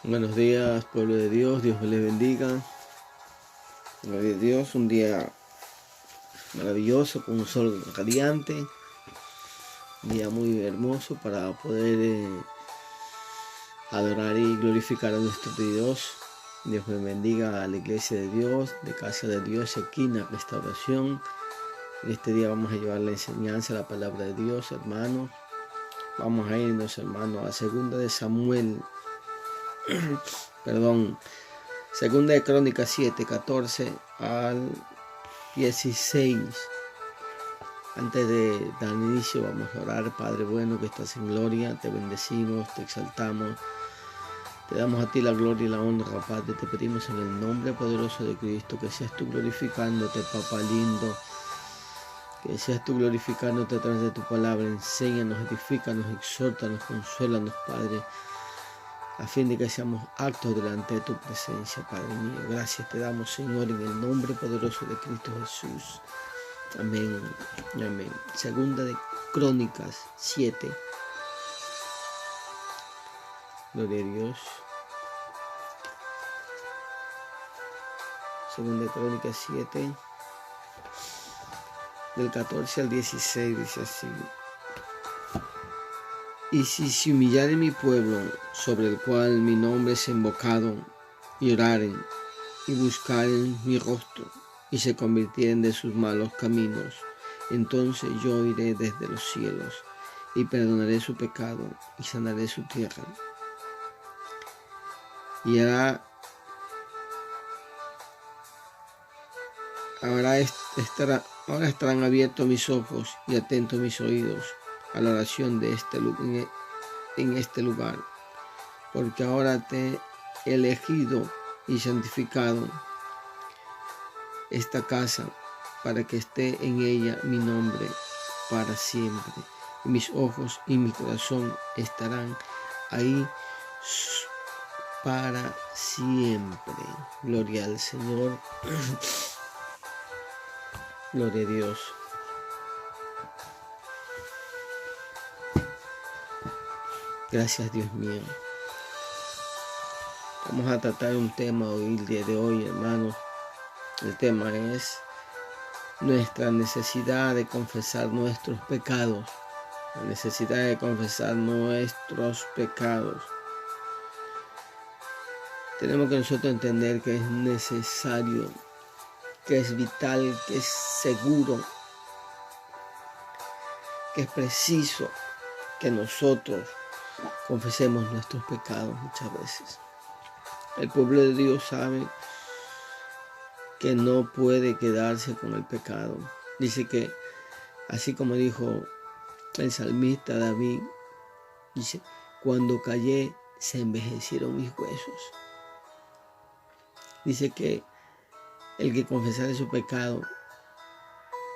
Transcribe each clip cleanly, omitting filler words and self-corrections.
Buenos días, pueblo de Dios, Dios les bendiga. Gloria a Dios, un día maravilloso con un sol radiante, un día muy hermoso para poder adorar y glorificar a nuestro Dios. Dios me bendiga a la iglesia de Dios, de Casa de Dios, Esquina, Restauración. En este día vamos a llevar la enseñanza, la palabra de Dios, hermanos. Vamos a irnos, hermanos, a Segunda de Samuel, Segunda de Crónicas 7, 14 al 16. Antes de dar inicio vamos a orar. Padre bueno que estás en gloria, te bendecimos, te exaltamos, te damos a ti la gloria y la honra, Padre. Te pedimos en el nombre poderoso de Cristo que seas tú glorificándote, Papá lindo, que seas tú glorificándote a través de tu palabra. Enséñanos, edifícanos, exhórtanos, consuélanos, Padre, a fin de que seamos actos delante de tu presencia, Padre mío. Gracias te damos, Señor, en el nombre poderoso de Cristo Jesús. Amén y amén. Segunda de Crónicas 7. Gloria a Dios. Segunda de Crónicas 7, del 14 al 16, dice así. Y si se humillare mi pueblo, sobre el cual mi nombre es invocado, y oraren, y buscaren mi rostro, y se convirtieren de sus malos caminos, entonces yo iré desde los cielos, y perdonaré su pecado, y sanaré su tierra. Y ahora estarán abiertos mis ojos y atentos mis oídos a la oración de en este lugar, porque ahora te he elegido y santificado esta casa para que esté en ella mi nombre para siempre, y mis ojos y mi corazón estarán ahí para siempre. Gloria al Señor. Gloria a Dios. Gracias, Dios mío. Vamos a tratar un tema hoy, el día de hoy, hermanos. El tema es nuestra necesidad de confesar nuestros pecados. La necesidad de confesar nuestros pecados. Tenemos que nosotros entender que es necesario, que es vital, que es seguro, que es preciso que nosotros confesemos nuestros pecados muchas veces. El pueblo de Dios sabe que no puede quedarse con el pecado. Dice que, así como dijo el salmista David, dice, cuando callé se envejecieron mis huesos. Dice que el que confesare su pecado,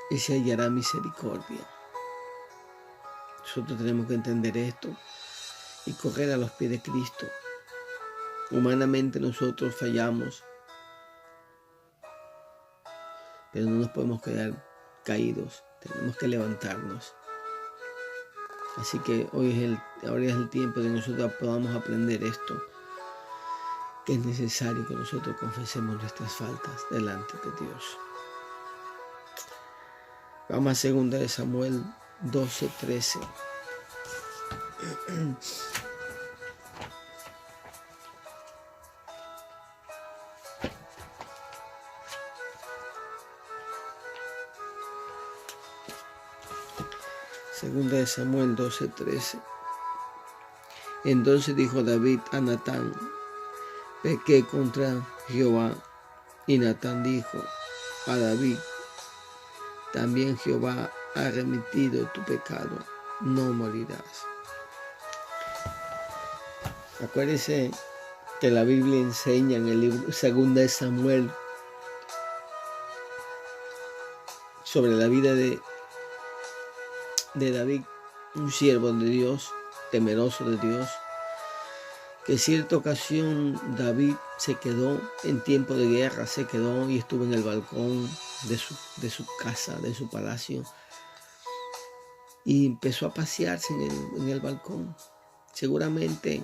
ese hallará misericordia. Nosotros tenemos que entender esto y correr a los pies de Cristo. Humanamente nosotros fallamos, pero no nos podemos quedar caídos. Tenemos que levantarnos. Así que ahora es el tiempo de que nosotros podamos aprender esto, que es necesario que nosotros confesemos nuestras faltas delante de Dios. Vamos a Segunda de Samuel 12:13. Segunda de Samuel 12:13. Entonces dijo David a Natán, pequé contra Jehová. Y Natán dijo a David, también Jehová ha remitido tu pecado, no morirás. Acuérdense que la Biblia enseña en el libro Segunda de Samuel sobre la vida de David, un siervo de Dios, temeroso de Dios, que en cierta ocasión David se quedó en tiempo de guerra, se quedó y estuvo en el balcón de su casa, de su palacio, y empezó a pasearse en el balcón. Seguramente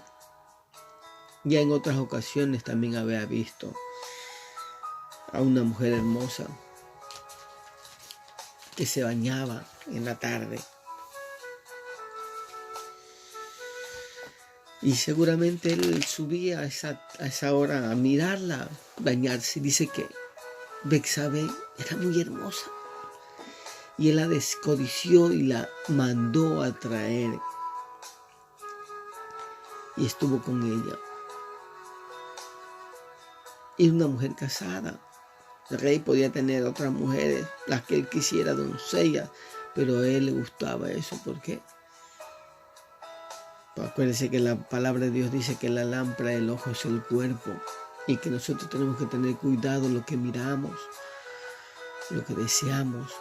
Ya en otras ocasiones también había visto a una mujer hermosa que se bañaba en la tarde. Y seguramente él subía a esa hora a mirarla, bañarse. Dice que Betsabé era muy hermosa. Y él la descodició y la mandó a traer. Y estuvo con ella. Y una mujer casada. El rey podía tener otras mujeres, las que él quisiera, doncellas. Pero a él le gustaba eso. ¿Por qué? Acuérdense que la palabra de Dios dice que la lámpara del ojo es el cuerpo y que nosotros tenemos que tener cuidado lo que miramos, lo que deseamos.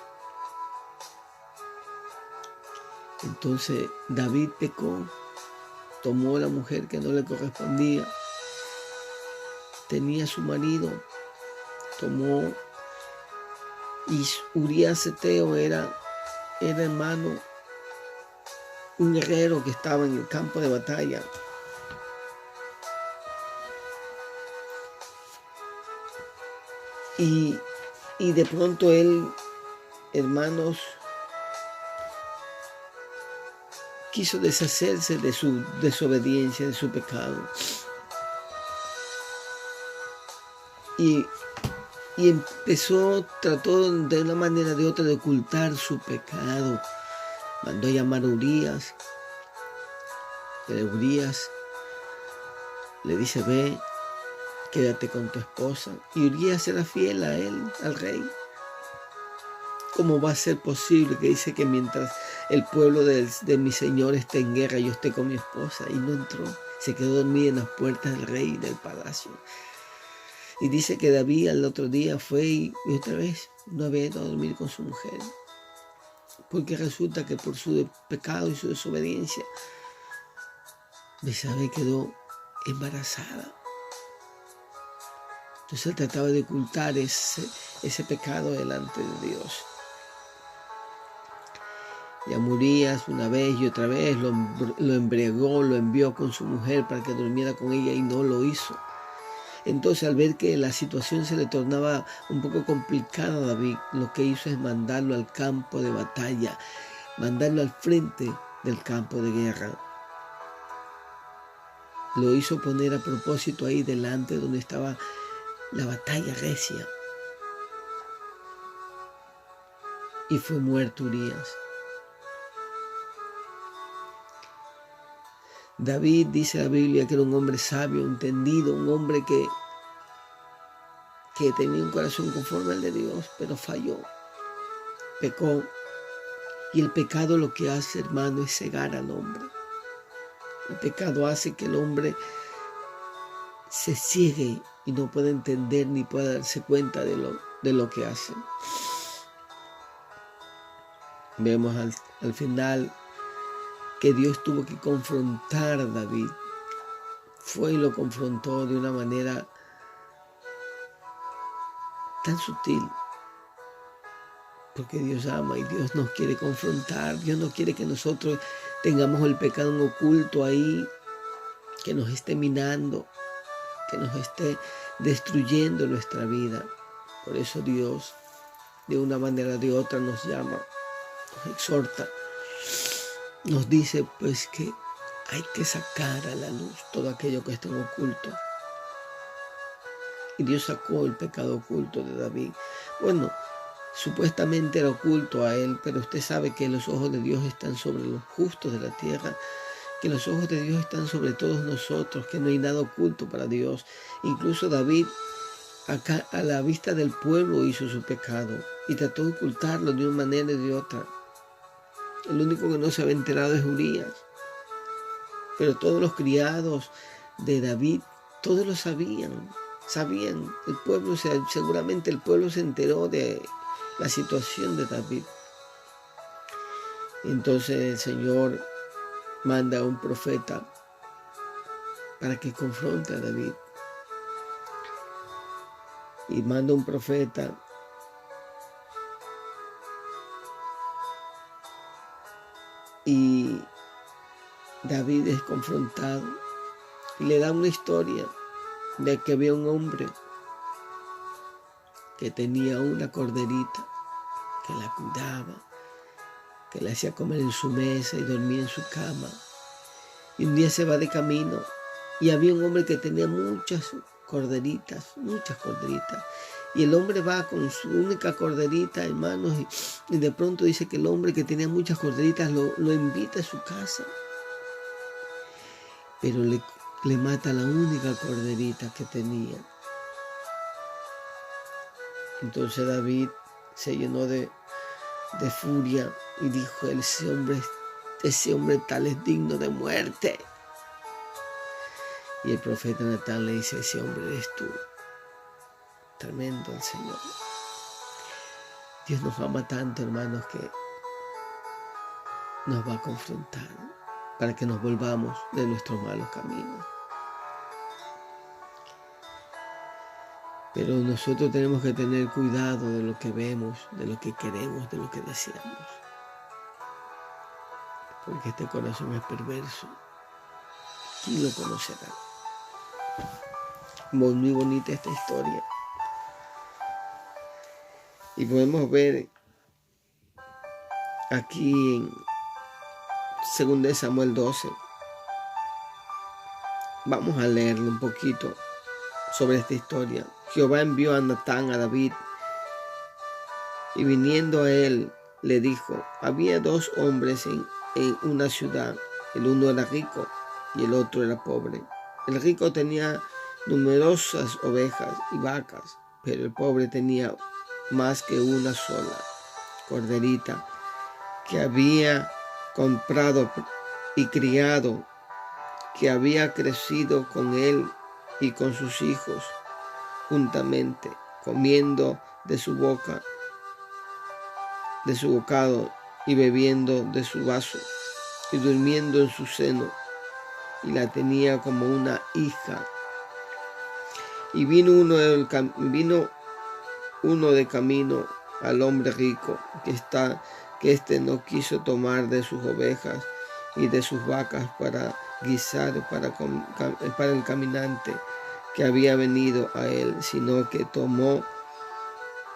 Entonces David pecó, tomó a la mujer que no le correspondía, tenía a su marido, tomó, y Urías Eteo era hermano, un guerrero que estaba en el campo de batalla. Y de pronto él, hermanos, quiso deshacerse de su desobediencia, de su pecado. Y trató de una manera o de otra de ocultar su pecado. Mandó llamar a Urías. Urías le dice, ve, quédate con tu esposa. Y Urías era fiel a él, al rey. ¿Cómo va a ser posible que dice que mientras el pueblo de mi señor esté en guerra, yo esté con mi esposa? Y no entró. Se quedó dormida en las puertas del rey y del palacio. Y dice que David al otro día fue y otra vez no había ido a dormir con su mujer. Porque resulta que por su pecado y su desobediencia, Betsabé quedó embarazada. Entonces él trataba de ocultar ese pecado delante de Dios. Y a Urías una vez y otra vez lo embriagó, lo envió con su mujer para que durmiera con ella y no lo hizo. Entonces al ver que la situación se le tornaba un poco complicada a David, lo que hizo es mandarlo al campo de batalla, mandarlo al frente del campo de guerra. Lo hizo poner a propósito ahí delante donde estaba la batalla recia. Y fue muerto Urías. David, dice la Biblia, que era un hombre sabio, entendido, un hombre que tenía un corazón conforme al de Dios, pero falló, pecó. Y el pecado lo que hace, hermano, es cegar al hombre. El pecado hace que el hombre se ciegue y no pueda entender ni pueda darse cuenta de lo que hace. Vemos al final que Dios tuvo que confrontar a David. Fue y lo confrontó de una manera tan sutil. Porque Dios ama y Dios nos quiere confrontar. Dios no quiere que nosotros tengamos el pecado en oculto ahí, que nos esté minando, que nos esté destruyendo nuestra vida. Por eso Dios, de una manera o de otra, nos llama, nos exhorta. Nos dice pues que hay que sacar a la luz todo aquello que está en oculto. Y Dios sacó el pecado oculto de David. Bueno, supuestamente era oculto a él, pero usted sabe que los ojos de Dios están sobre los justos de la tierra, que los ojos de Dios están sobre todos nosotros, que no hay nada oculto para Dios. Incluso David, acá a la vista del pueblo, hizo su pecado y trató de ocultarlo de una manera y de otra. El único que no se había enterado es Urías. Pero todos los criados de David, todos lo sabían. El pueblo, seguramente el pueblo se enteró de la situación de David. Entonces el Señor manda a un profeta para que confronte a David. Y manda un profeta y David es confrontado y le da una historia de que había un hombre que tenía una corderita, que la cuidaba, que le hacía comer en su mesa y dormía en su cama. Y un día se va de camino y había un hombre que tenía muchas corderitas. Y el hombre va con su única corderita, hermanos, y de pronto dice que el hombre que tenía muchas corderitas lo invita a su casa. Pero le mata la única corderita que tenía. Entonces David se llenó de furia y dijo, ese hombre tal es digno de muerte. Y el profeta Natán le dice, ese hombre eres tú. Tremendo el Señor. Dios nos ama tanto, hermanos, que nos va a confrontar para que nos volvamos de nuestros malos caminos. Pero nosotros tenemos que tener cuidado de lo que vemos, de lo que queremos, de lo que deseamos. Porque este corazón es perverso. ¿Quién lo conocerá? Muy bonita esta historia. Y podemos ver aquí en 2 Samuel 12. Vamos a leerlo un poquito sobre esta historia. Jehová envió a Natán a David y viniendo a él le dijo, había 2 hombres en una ciudad, el uno era rico y el otro era pobre. El rico tenía numerosas ovejas y vacas, pero el pobre tenía más que una sola corderita que había comprado y criado, que había crecido con él y con sus hijos juntamente, comiendo de su boca, de su bocado y bebiendo de su vaso y durmiendo en su seno, y la tenía como una hija. Y vino uno de camino al hombre rico, que éste no quiso tomar de sus ovejas y de sus vacas para guisar para el caminante que había venido a él, sino que tomó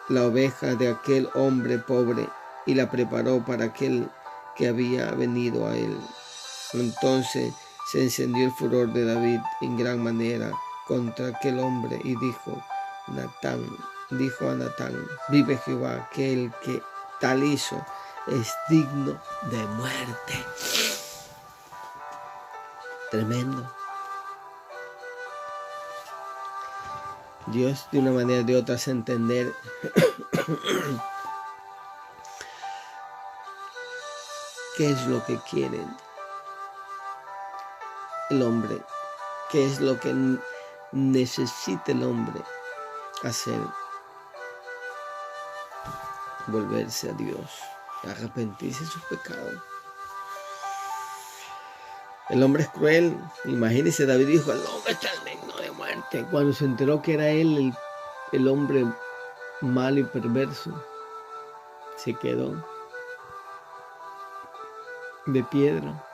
la oveja de aquel hombre pobre y la preparó para aquel que había venido a él. Entonces se encendió el furor de David en gran manera contra aquel hombre y dijo a Natán, vive Jehová, que el que tal hizo es digno de muerte. Tremendo. Dios de una manera o de otra hace entender qué es lo que quiere el hombre, qué es lo que necesita el hombre hacer. Volverse a Dios, arrepentirse de sus pecados. El hombre es cruel. Imagínense, David dijo, el hombre está digno de muerte. Cuando se enteró que era él el hombre malo y perverso, se quedó de piedra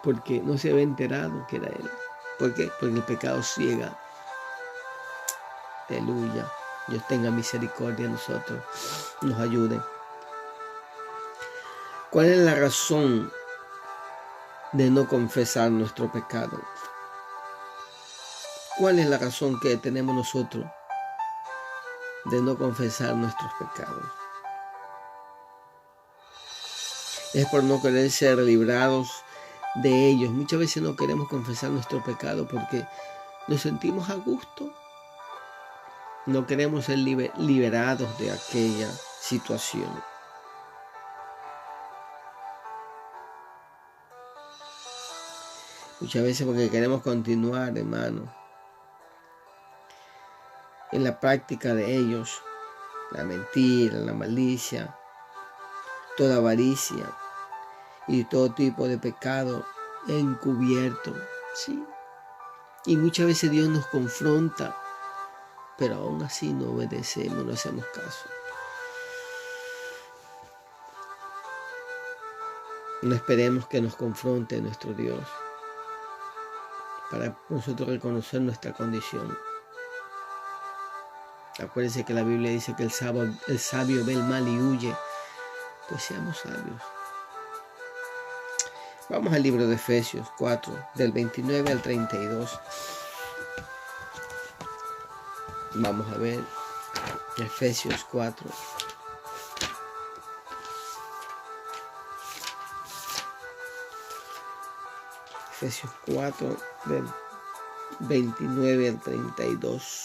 porque no se había enterado que era él. ¿Por qué? Porque el pecado ciega. Aleluya. Dios tenga misericordia de nosotros, nos ayude. ¿Cuál es la razón de no confesar nuestro pecado? ¿Cuál es la razón que tenemos nosotros de no confesar nuestros pecados? Es por no querer ser librados de ellos. Muchas veces no queremos confesar nuestro pecado porque nos sentimos a gusto. No queremos ser liberados de aquella situación. Muchas veces porque queremos continuar, hermano, en la práctica de ellos, la mentira, la malicia, toda avaricia y todo tipo de pecado encubierto, ¿sí? Y muchas veces Dios nos confronta, pero aún así no obedecemos, no hacemos caso. No esperemos que nos confronte nuestro Dios. para nosotros reconocer nuestra condición. Acuérdense que la Biblia dice que el sabio ve el mal y huye. Pues seamos sabios. Vamos al libro de Efesios 4, del 29 al 32. Vamos a ver Efesios 4. Efesios 4, del 29 al 32.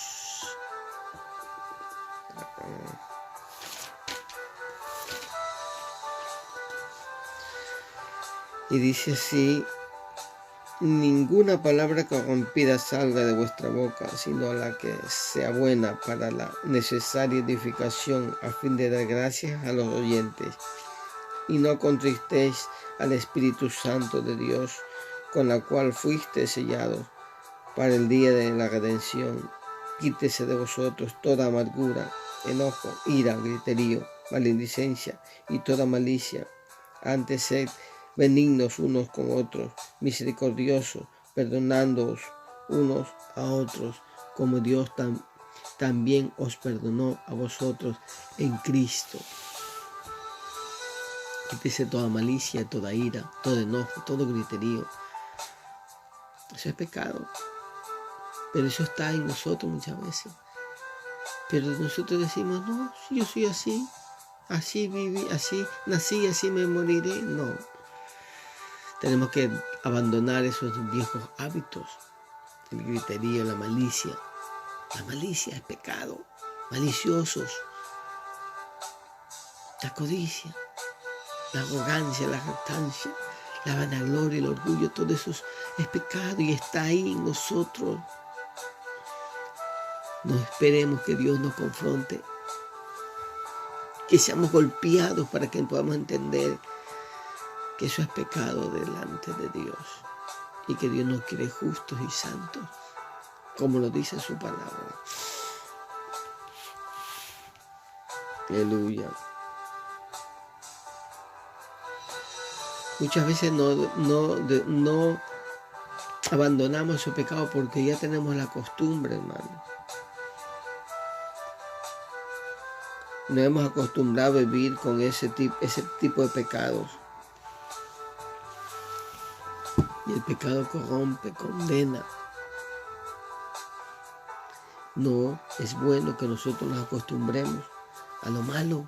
Y dice así: ninguna palabra corrompida salga de vuestra boca, sino la que sea buena para la necesaria edificación, a fin de dar gracias a los oyentes. Y no contristéis al Espíritu Santo de Dios, con la cual fuiste sellados para el día de la redención. Quítese de vosotros toda amargura, enojo, ira, griterío, maledicencia y toda malicia. Antes sed benignos unos con otros, misericordiosos, perdonándoos unos a otros, como Dios también os perdonó a vosotros en Cristo. Quítese toda malicia, toda ira, todo enojo, todo griterío. Eso es pecado. Pero eso está en nosotros muchas veces. Pero nosotros decimos: no, yo soy así, así viví, así nací, así me moriré. No. Tenemos que abandonar esos viejos hábitos. El griterío, la malicia. La malicia es pecado. Maliciosos. La codicia, la arrogancia, la jactancia, la vanagloria, el orgullo, todo eso es pecado y está ahí en nosotros. No esperemos que Dios nos confronte, que seamos golpeados para que podamos entender que eso es pecado delante de Dios y que Dios nos quiere justos y santos, como lo dice su palabra. Aleluya. Muchas veces no abandonamos su pecado porque ya tenemos la costumbre, hermano. Nos hemos acostumbrado a vivir con ese tipo de pecados. Y el pecado corrompe, condena. No es bueno que nosotros nos acostumbremos a lo malo.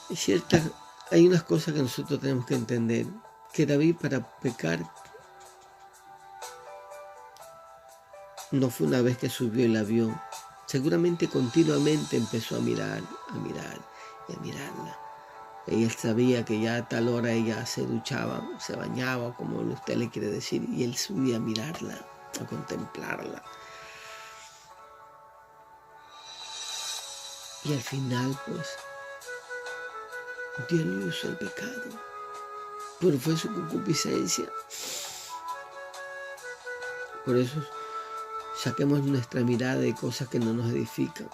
Es cierto, hay unas cosas que nosotros tenemos que entender. Que David, para pecar, no fue una vez que subió el avión. Seguramente continuamente empezó a mirar y a mirarla. Él sabía que ya a tal hora ella se duchaba, se bañaba, como usted le quiere decir, y él subía a mirarla, a contemplarla. Y al final, pues, Dios le usó el pecado, pero fue su concupiscencia. Por eso saquemos nuestra mirada de cosas que no nos edifican.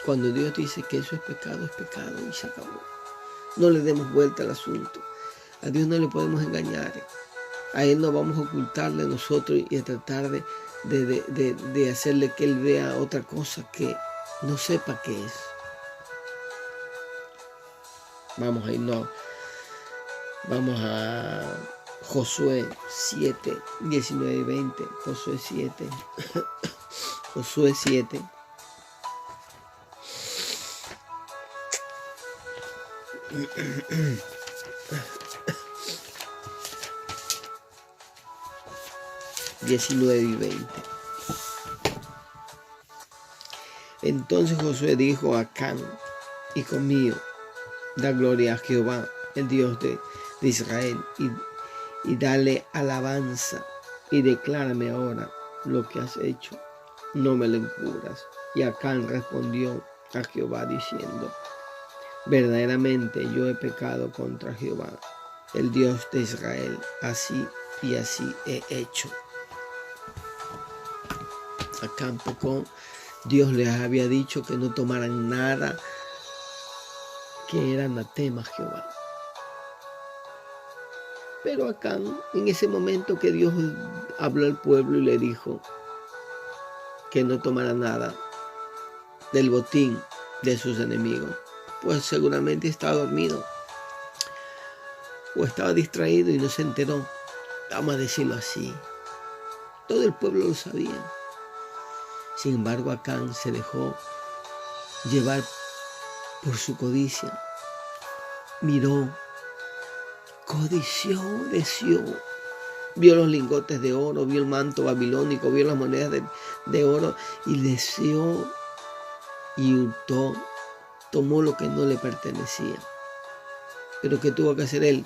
Cuando Dios dice que eso es pecado y se acabó. No le demos vuelta al asunto. A Dios no le podemos engañar. A Él no vamos a ocultarle a nosotros y a tratar de hacerle que Él vea otra cosa que no sepa qué es. Vamos a irnos. Vamos a Josué 7, 19 y 20. Josué 7. Josué 7. ...19 y 20. Entonces Josué dijo a Acán: hijo mío, da gloria a Jehová, el Dios de Israel, y dale alabanza, y declárame ahora lo que has hecho, no me lo encubras. Y Acán respondió a Jehová diciendo: verdaderamente yo he pecado contra Jehová, el Dios de Israel, así y así he hecho. Acán pecó. Dios les había dicho que no tomaran nada que era anatema a Jehová. Pero Acán, en ese momento que Dios habló al pueblo y le dijo que no tomara nada del botín de sus enemigos, pues seguramente estaba dormido o estaba distraído y no se enteró. Vamos a decirlo así. Todo el pueblo lo sabía. Sin embargo, Acán se dejó llevar por su codicia. Miró, codició, deseó. Vio los lingotes de oro, vio el manto babilónico, vio las monedas de oro y deseó y hurtó. Tomó lo que no le pertenecía. Pero ¿qué tuvo que hacer él?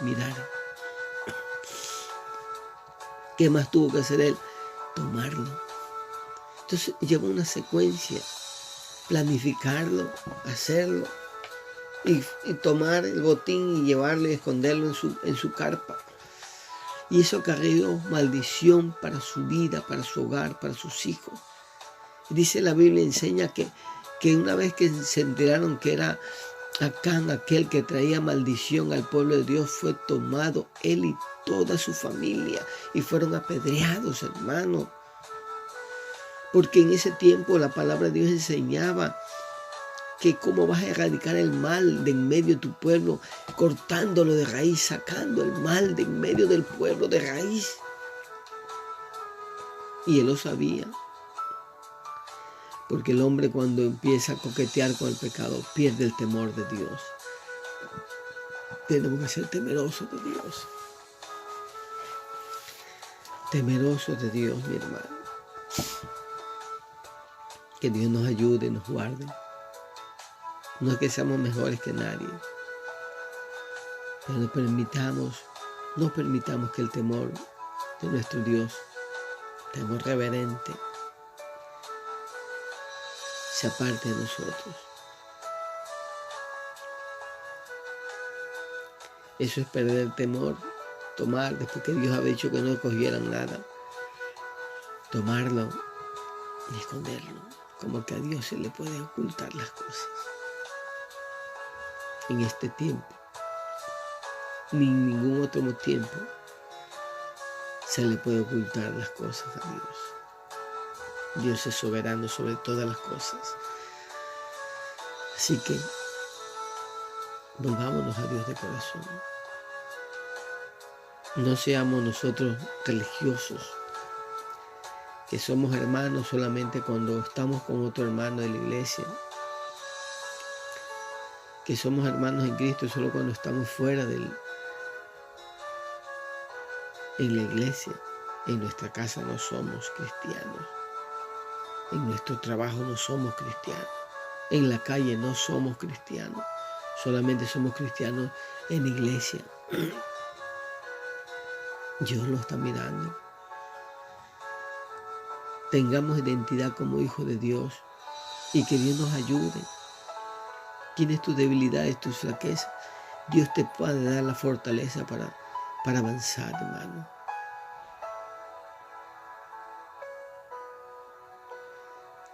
Mirar. ¿Qué más tuvo que hacer él? Tomarlo. Entonces lleva una secuencia. Planificarlo, hacerlo. Y tomar el botín y llevarlo y esconderlo en su carpa. Y eso acarreó maldición para su vida, para su hogar, para sus hijos. Dice la Biblia, enseña que una vez que se enteraron que era Acán, aquel que traía maldición al pueblo de Dios, fue tomado él y toda su familia y fueron apedreados, hermanos. Porque en ese tiempo la palabra de Dios enseñaba que cómo vas a erradicar el mal de en medio de tu pueblo, cortándolo de raíz, sacando el mal de en medio del pueblo de raíz. Y él lo sabía. Porque el hombre cuando empieza a coquetear con el pecado pierde el temor de Dios. Tenemos que ser temerosos de Dios. Temerosos de Dios, mi hermano. Que Dios nos ayude, nos guarde. No es que seamos mejores que nadie. Pero no permitamos que el temor de nuestro Dios, temor reverente, se aparte de nosotros. Eso es perder el temor, tomar, después que Dios había dicho que no cogieran nada, tomarlo y esconderlo, como que a Dios se le puede ocultar las cosas. En este tiempo, ni en ningún otro tiempo, se le puede ocultar las cosas a Dios. Dios es soberano sobre todas las cosas. Así que volvámonos a Dios de corazón. No seamos nosotros religiosos, que somos hermanos solamente cuando estamos con otro hermano de la iglesia, que somos hermanos en Cristo solo cuando estamos fuera en la iglesia. En nuestra casa no somos cristianos. En nuestro trabajo no somos cristianos. En la calle no somos cristianos. Solamente somos cristianos en la iglesia. Dios lo está mirando. Tengamos identidad como hijos de Dios y que Dios nos ayude. Tienes tus debilidades, tus flaquezas. Dios te puede dar la fortaleza para avanzar, hermano.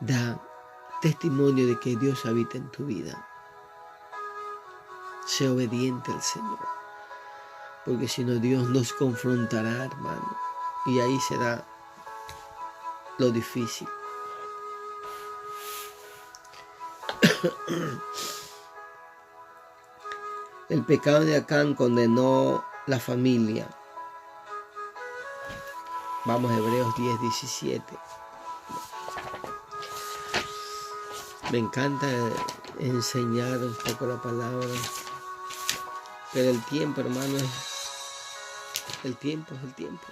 Da testimonio de que Dios habita en tu vida. Sé obediente al Señor. Porque si no, Dios nos confrontará, hermano. Y ahí será lo difícil. El pecado de Acán condenó la familia. Vamos a Hebreos 10:17. Me encanta enseñar un poco la palabra. Pero el tiempo, hermano, el tiempo es el tiempo.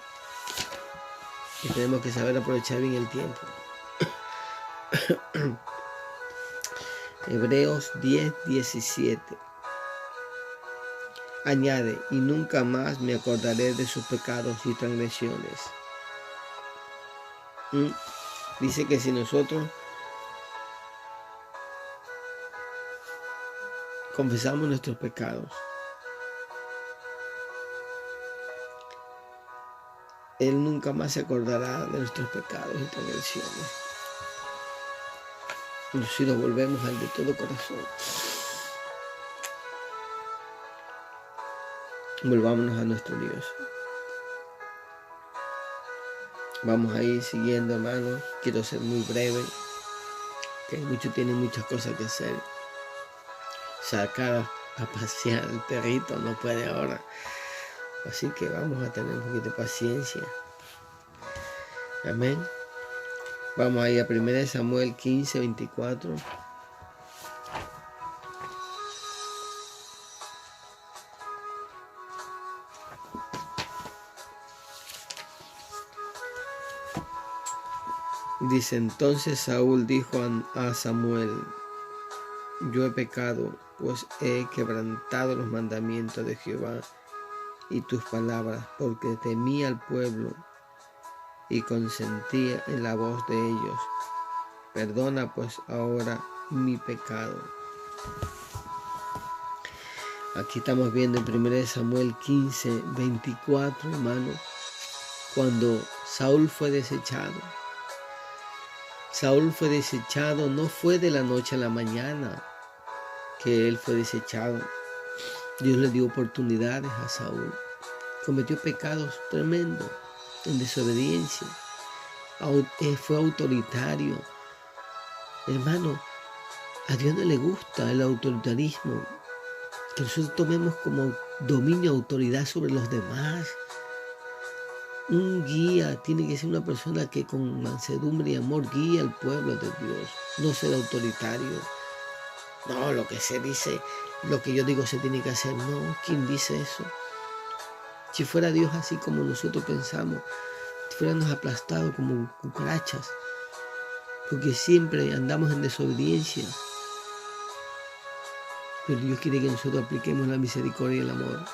Y tenemos que saber aprovechar bien el tiempo. Hebreos 10:17. Añade, y nunca más me acordaré de sus pecados y transgresiones. Dice que si nosotros confesamos nuestros pecados, Él nunca más se acordará de nuestros pecados y transgresiones. Y si nos volvemos al de todo corazón. Volvámonos a nuestro Dios. Vamos a ir siguiendo, hermanos. Quiero ser muy breve, que muchos tienen muchas cosas que hacer. Sacar a pasear al perrito no puede ahora. Así que vamos a tener un poquito de paciencia. Amén. Vamos a ir a 1 Samuel 15, 24. Dice, entonces Saúl dijo a Samuel, yo he pecado, pues he quebrantado los mandamientos de Jehová y tus palabras, porque temía al pueblo y consentía en la voz de ellos. Perdona pues ahora mi pecado. Aquí estamos viendo en 1 Samuel 15, 24, hermano, cuando Saúl fue desechado. Saúl fue desechado, no fue de la noche a la mañana que él fue desechado. Dios le dio oportunidades a Saúl. Cometió pecados tremendos en desobediencia. Fue autoritario. Hermano, a Dios no le gusta el autoritarismo. Que nosotros tomemos como dominio, autoridad sobre los demás. Un guía tiene que ser una persona que con mansedumbre y amor guíe al pueblo de Dios. No ser autoritario. No, lo que se dice, lo que yo digo se tiene que hacer. No, ¿quién dice eso? Si fuera Dios así como nosotros pensamos, fuéramos aplastados como cucarachas, porque siempre andamos en desobediencia. Pero Dios quiere que nosotros apliquemos la misericordia y el amor.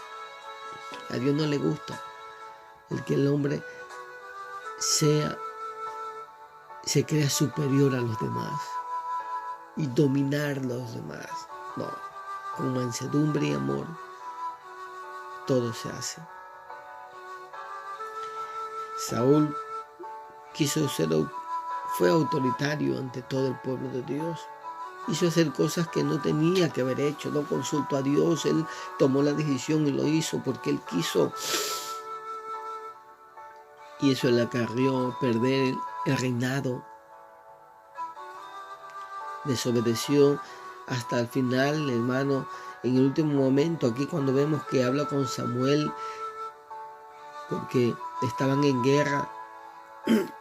A Dios no le gusta el que el hombre se crea superior a los demás y dominar a los demás. No, con mansedumbre y amor todo se hace. Saúl fue autoritario ante todo el pueblo de Dios. Hizo hacer cosas que no tenía que haber hecho. No consultó a Dios. Él tomó la decisión y lo hizo porque él quiso. Y eso le acarrió perder el reinado. Desobedeció hasta el final, hermano. En el último momento, aquí cuando vemos que habla con Samuel, porque estaban en guerra,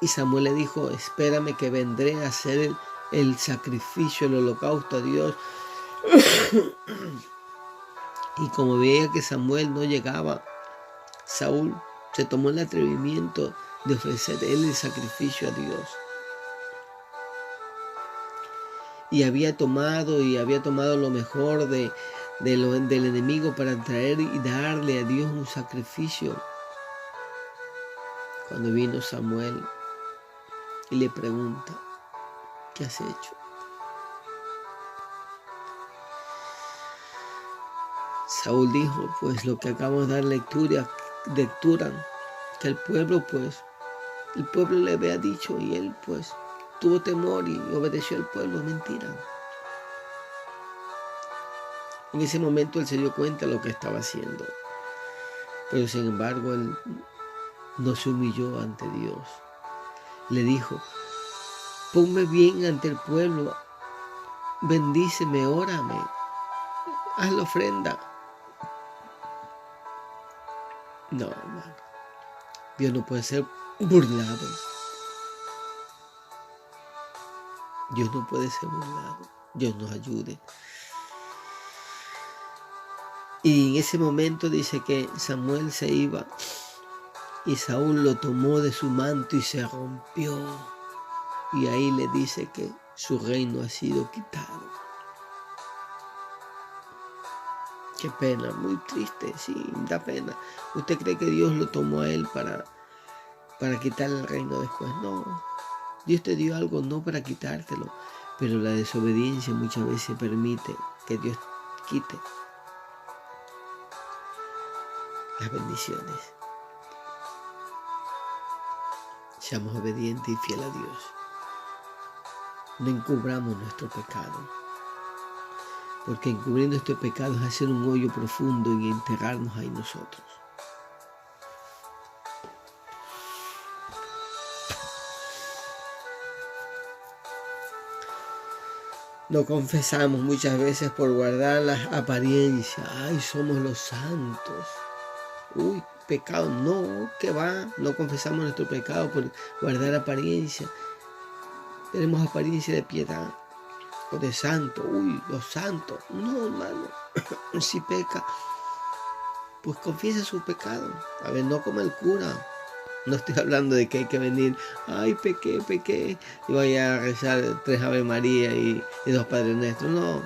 y Samuel le dijo, espérame que vendré a hacer el sacrificio, el holocausto a Dios. Y como veía que Samuel no llegaba, Saúl se tomó el atrevimiento de ofrecer él el sacrificio a Dios. Y había tomado lo mejor del enemigo para traer y darle a Dios un sacrificio. Cuando vino Samuel y le pregunta, ¿qué has hecho? Saúl dijo, pues lo que acabamos de dar lectura, que el pueblo le había dicho y él pues tuvo temor y obedeció al pueblo. Mentira. En ese momento él se dio cuenta de lo que estaba haciendo, pero sin embargo él no se humilló ante Dios. Le dijo, ponme bien ante el pueblo, bendíceme, órame, haz la ofrenda. No, hermano, Dios no puede ser burlado. Dios no puede ser burlado. Dios nos ayude. Y en ese momento dice que Samuel se iba y Saúl lo tomó de su manto y se rompió. Y ahí le dice que su reino ha sido quitado. Qué pena, muy triste, sí, da pena. ¿Usted cree que Dios lo tomó a él para quitarle el reino después? No, Dios te dio algo no para quitártelo, pero la desobediencia muchas veces permite que Dios quite las bendiciones. Seamos obedientes y fieles a Dios. No encubramos nuestro pecado. porque encubrir nuestro pecado es hacer un hoyo profundo y enterrarnos ahí nosotros. Lo confesamos muchas veces por guardar las apariencias. Ay, somos los santos. Uy, pecado. No, ¿qué va? No confesamos nuestro pecado por guardar apariencia. Tenemos apariencia de piedad o de santo. Uy, los santos. No, hermano. Si peca, pues confiesa su pecado. A ver, no como el cura. No estoy hablando de que hay que venir, ay, pequé, y voy a rezar 3 Ave María y 2 Padre Nuestro. No,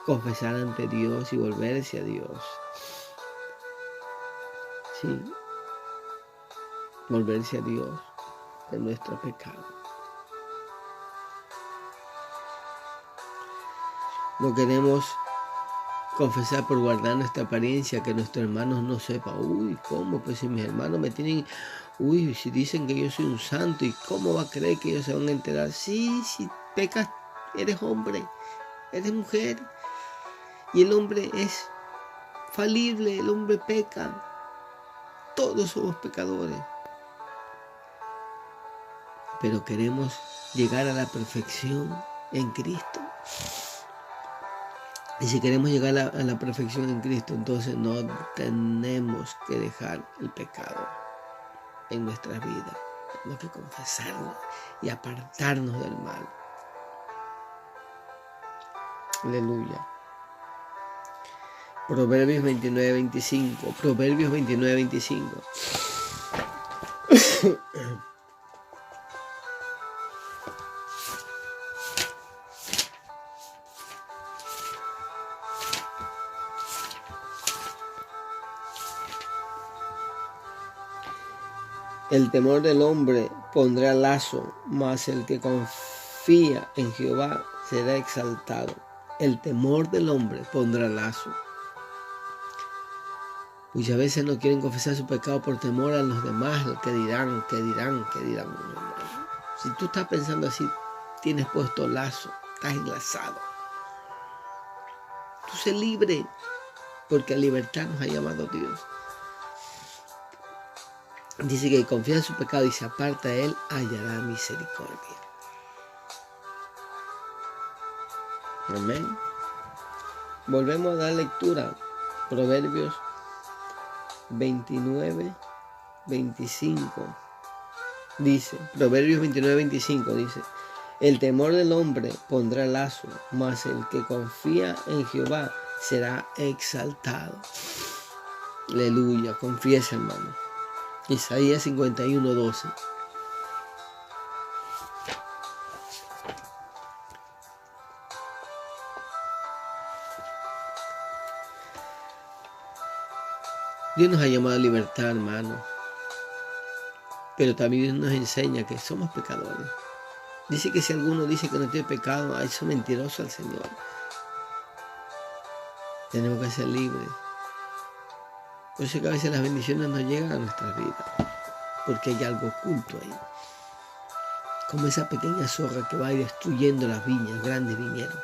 confesar ante Dios y volverse a Dios. Sí, volverse a Dios de nuestro pecado. No queremos confesar por guardar nuestra apariencia, que nuestros hermanos no sepan. Uy, ¿cómo? Pues si mis hermanos me tienen... Uy, si dicen que yo soy un santo, ¿y cómo va a creer que ellos se van a enterar? Sí, si pecas, eres hombre, eres mujer. Y el hombre es falible, el hombre peca. Todos somos pecadores. Pero queremos llegar a la perfección en Cristo. Y si queremos llegar a la perfección en Cristo, entonces no tenemos que dejar el pecado en nuestras vidas. Tenemos que confesarlo y apartarnos del mal. Aleluya. Proverbios 29:25. Proverbios 29:25. El temor del hombre pondrá lazo, mas el que confía en Jehová será exaltado. El temor del hombre pondrá lazo. Muchas veces no quieren confesar su pecado por temor a los demás, que dirán. Si tú estás pensando así, tienes puesto lazo, estás enlazado. Tú sé libre, porque a libertad nos ha llamado Dios. Dice que confía en su pecado y se aparta de él, hallará misericordia. Amén. Volvemos a dar lectura. Proverbios 29:25. Dice, Proverbios 29:25 dice, el temor del hombre pondrá lazo, mas el que confía en Jehová será exaltado. Aleluya, confiesa, hermano. Isaías 51:12. Dios nos ha llamado a libertad, hermano. Pero también Dios nos enseña que somos pecadores. Dice que si alguno dice que no tiene pecado, a eso es mentiroso al Señor. Tenemos que ser libres. Por eso que a veces las bendiciones no llegan a nuestras vidas, porque hay algo oculto ahí. Como esa pequeña zorra que va destruyendo las viñas, grandes viñedos.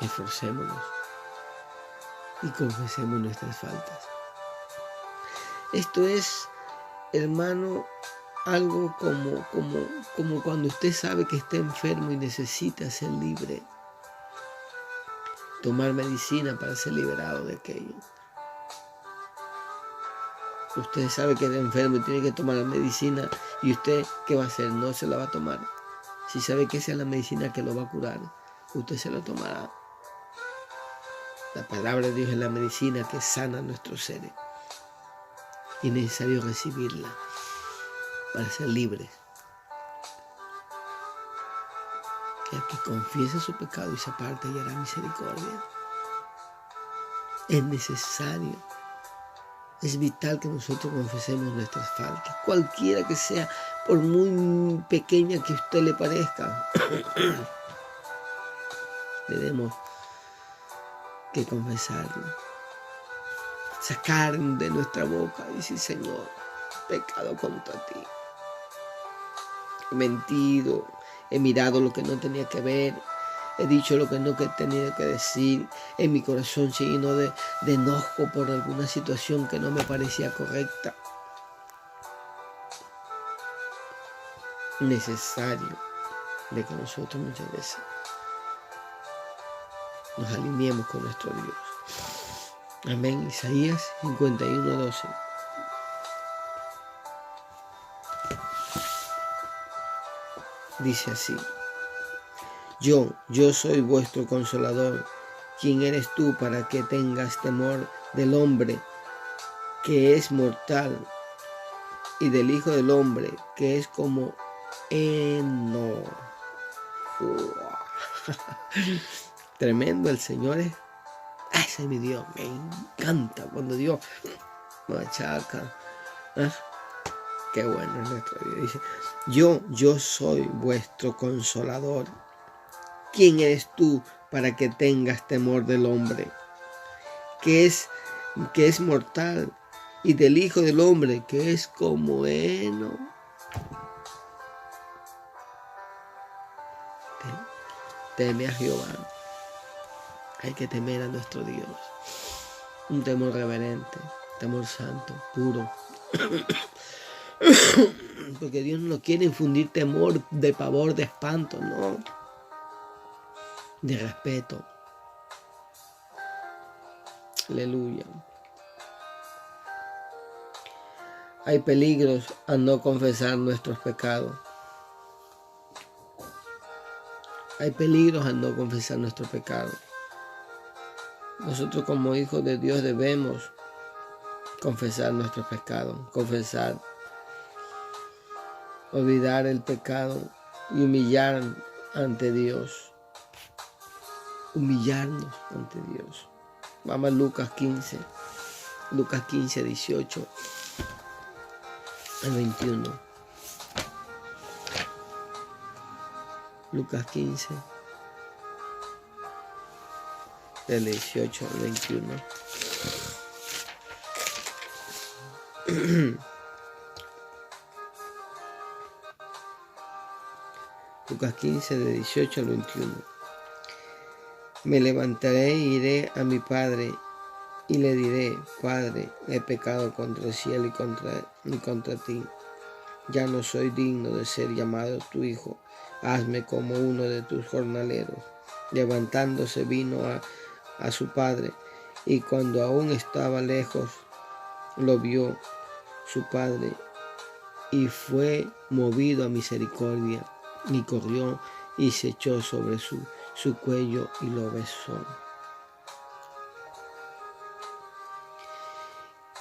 Esforcémonos y confesemos nuestras faltas. Esto es, hermano, algo como cuando usted sabe que está enfermo y necesita ser libre. Tomar medicina para ser liberado de aquello. Usted sabe que está enfermo y tiene que tomar la medicina, y usted, ¿qué va a hacer? No se la va a tomar. Si sabe que esa es la medicina que lo va a curar, usted se lo tomará. La palabra de Dios es la medicina que sana nuestros seres. Y es necesario recibirla para ser libres. Que el que confiese su pecado y se aparte hallará misericordia. Es necesario, es vital que nosotros confesemos nuestras faltas, cualquiera que sea, por muy pequeña que a usted le parezca. Tenemos que confesarlo, sacar de nuestra boca y decir, Señor, pecado contra ti, he mentido, he mirado lo que no tenía que ver, he dicho lo que no tenía que decir, en mi corazón se llenó de enojo por alguna situación que no me parecía correcta. Necesario de que nosotros muchas veces nos alineemos con nuestro Dios. Amén. Isaías 51:12. Dice así: Yo soy vuestro consolador. ¿Quién eres tú para que tengas temor del hombre que es mortal y del Hijo del Hombre que es como heno? Tremendo el Señor es. Ese es mi Dios. Me encanta cuando Dios machaca. Qué bueno es nuestro Dios. Dice: yo soy vuestro consolador. ¿Quién eres tú para que tengas temor del hombre que es mortal y del Hijo del Hombre que es como heno? Teme a Jehová. Hay que temer a nuestro Dios. Un temor reverente, temor santo, puro. Porque Dios no quiere infundir temor de pavor, de espanto, no. De respeto. Aleluya. Hay peligros al no confesar nuestros pecados. Hay peligros al no confesar nuestros pecados. Nosotros como hijos de Dios debemos confesar nuestros pecados, confesar, olvidar el pecado y humillar ante Dios. Humillarnos ante Dios. Vamos a Lucas 15, 18 al 21. Lucas 15, del 18 al 21. Lucas 15, de 18 al 21. Me levantaré e iré a mi padre y le diré: Padre, he pecado contra el cielo y contra ti. Ya no soy digno de ser llamado tu hijo. Hazme como uno de tus jornaleros. Levantándose vino a su padre, y cuando aún estaba lejos, lo vio su padre, y fue movido a misericordia, y corrió y se echó sobre su cuello y lo besó.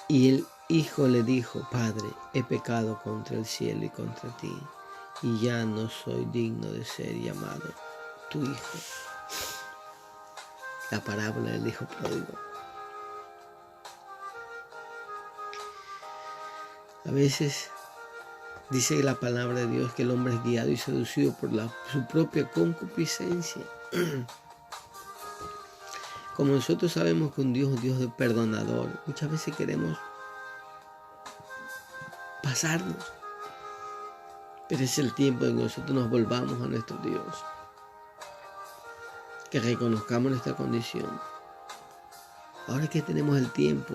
Y el hijo le dijo: Padre, he pecado contra el cielo y contra ti, y ya no soy digno de ser llamado tu hijo. La parábola del hijo pródigo. A veces dice la palabra de Dios que el hombre es guiado y seducido por su propia concupiscencia. Como nosotros sabemos que un Dios es un Dios de perdonador, muchas veces queremos pasarnos. Pero es el tiempo de que nosotros nos volvamos a nuestro Dios. Que reconozcamos nuestra condición. Ahora que tenemos el tiempo,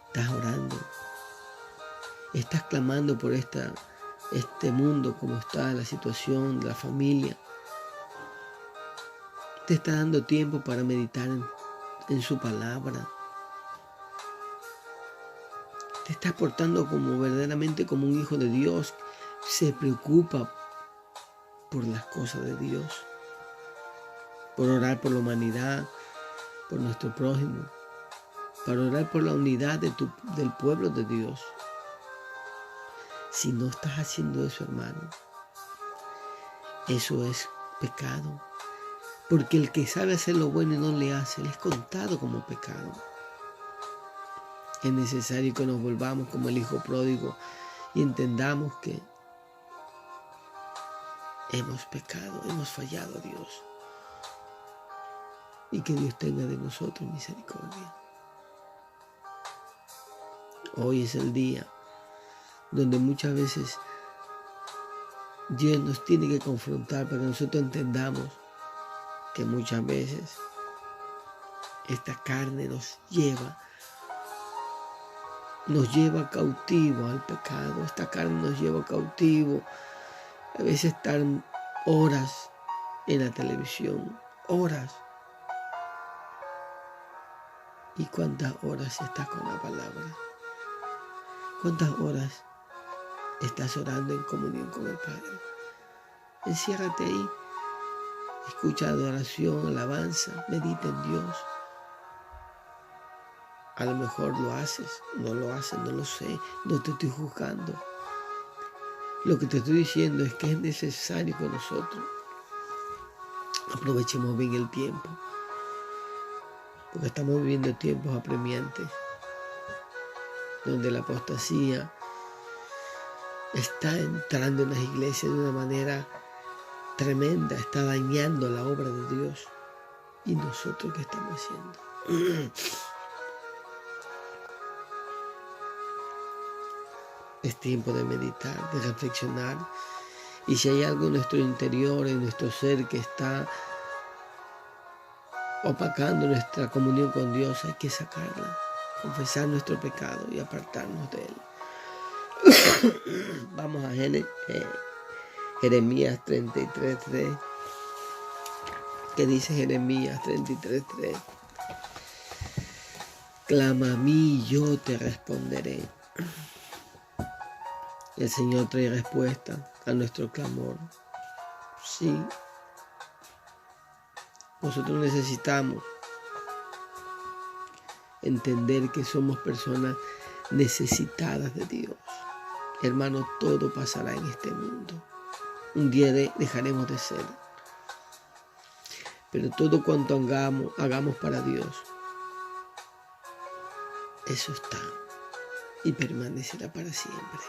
estás orando. Estás clamando por este mundo, como está la situación de la familia. Te está dando tiempo para meditar en su palabra. Te estás portando verdaderamente como un hijo de Dios. Se preocupa por las cosas de Dios. Por orar por la humanidad, por nuestro prójimo. Para orar por la unidad del pueblo de Dios. Si no estás haciendo eso, hermano, eso es pecado. Porque el que sabe hacer lo bueno y no le hace, le es contado como pecado. Es necesario que nos volvamos como el hijo pródigo y entendamos que hemos pecado, hemos fallado a Dios. Y que Dios tenga de nosotros misericordia. Hoy es el día donde muchas veces Dios nos tiene que confrontar para que nosotros entendamos que muchas veces esta carne nos lleva cautivo al pecado. Esta carne nos lleva cautivo. A veces estar horas en la televisión, horas. ¿Y cuántas horas estás con la palabra? ¿Cuántas horas estás orando en comunión con el Padre? Enciérrate ahí. Escucha adoración, alabanza, medita en Dios. A lo mejor lo haces, no lo haces, no lo sé, no te estoy juzgando. Lo que te estoy diciendo es que es necesario que nosotros aprovechemos bien el tiempo, porque estamos viviendo tiempos apremiantes, donde la apostasía está entrando en las iglesias de una manera tremenda, está dañando la obra de Dios. ¿Y nosotros qué estamos haciendo? Es tiempo de meditar, de reflexionar. Y si hay algo en nuestro interior, en nuestro ser que está opacando nuestra comunión con Dios, hay que sacarla, confesar nuestro pecado y apartarnos de él. Vamos a Jeremías 33:3. ¿Qué dice Jeremías 33:3? Clama a mí y yo te responderé. El Señor trae respuesta a nuestro clamor. Sí. Nosotros necesitamos entender que somos personas necesitadas de Dios. Hermano, todo pasará en este mundo. Un día dejaremos de ser. Pero todo cuanto hagamos para Dios, eso está y permanecerá para siempre.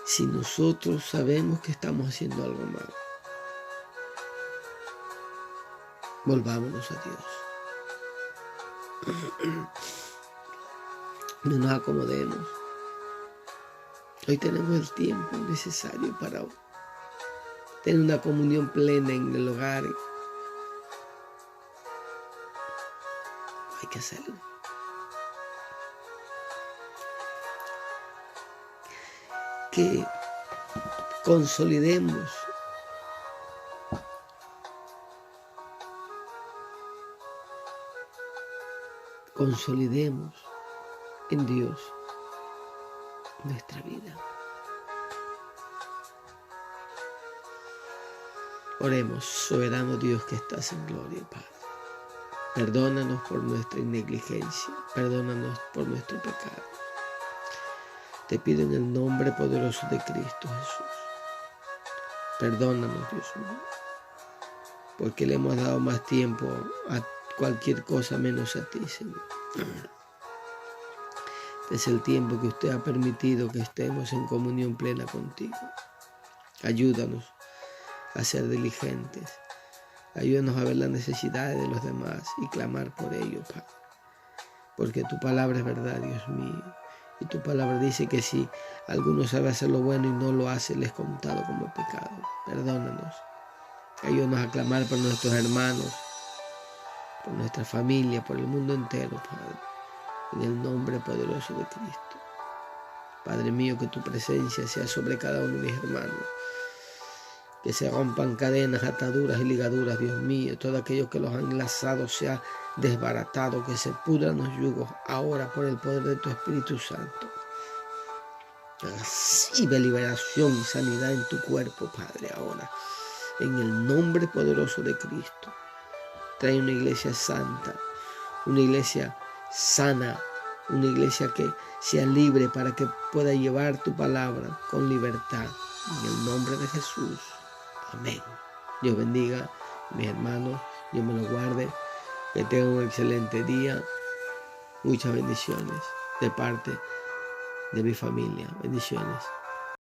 Si nosotros sabemos que estamos haciendo algo mal, volvámonos a Dios. No nos acomodemos. Hoy tenemos el tiempo necesario para tener una comunión plena en el hogar. Hay que hacerlo. Que consolidemos en Dios nuestra vida. Oremos, soberano Dios que estás en gloria, Padre. Perdónanos por nuestra negligencia, perdónanos por nuestro pecado. Te pido en el nombre poderoso de Cristo Jesús. Perdónanos, Dios mío, porque le hemos dado más tiempo a cualquier cosa menos a ti, Señor. Es el tiempo que usted ha permitido que estemos en comunión plena contigo. Ayúdanos a ser diligentes. Ayúdanos a ver las necesidades de los demás y clamar por ellos, Padre. Porque tu palabra es verdad, Dios mío. Y tu palabra dice que si alguno sabe hacer lo bueno y no lo hace, le es contado como pecado. Perdónanos. Ayúdanos a clamar por nuestros hermanos, por nuestra familia, por el mundo entero, Padre. En el nombre poderoso de Cristo. Padre mío, que tu presencia sea sobre cada uno de mis hermanos. Que se rompan cadenas, ataduras y ligaduras, Dios mío. Todo aquello que los han enlazado sea desbaratado. Que se pudran los yugos ahora por el poder de tu Espíritu Santo. Recibe liberación y sanidad en tu cuerpo, Padre, ahora. En el nombre poderoso de Cristo. Trae una iglesia santa, una iglesia sana, una iglesia que sea libre para que pueda llevar tu palabra con libertad. En el nombre de Jesús. Amén. Dios bendiga a mis hermanos, Dios me los guarde, que tengan un excelente día. Muchas bendiciones de parte de mi familia. Bendiciones.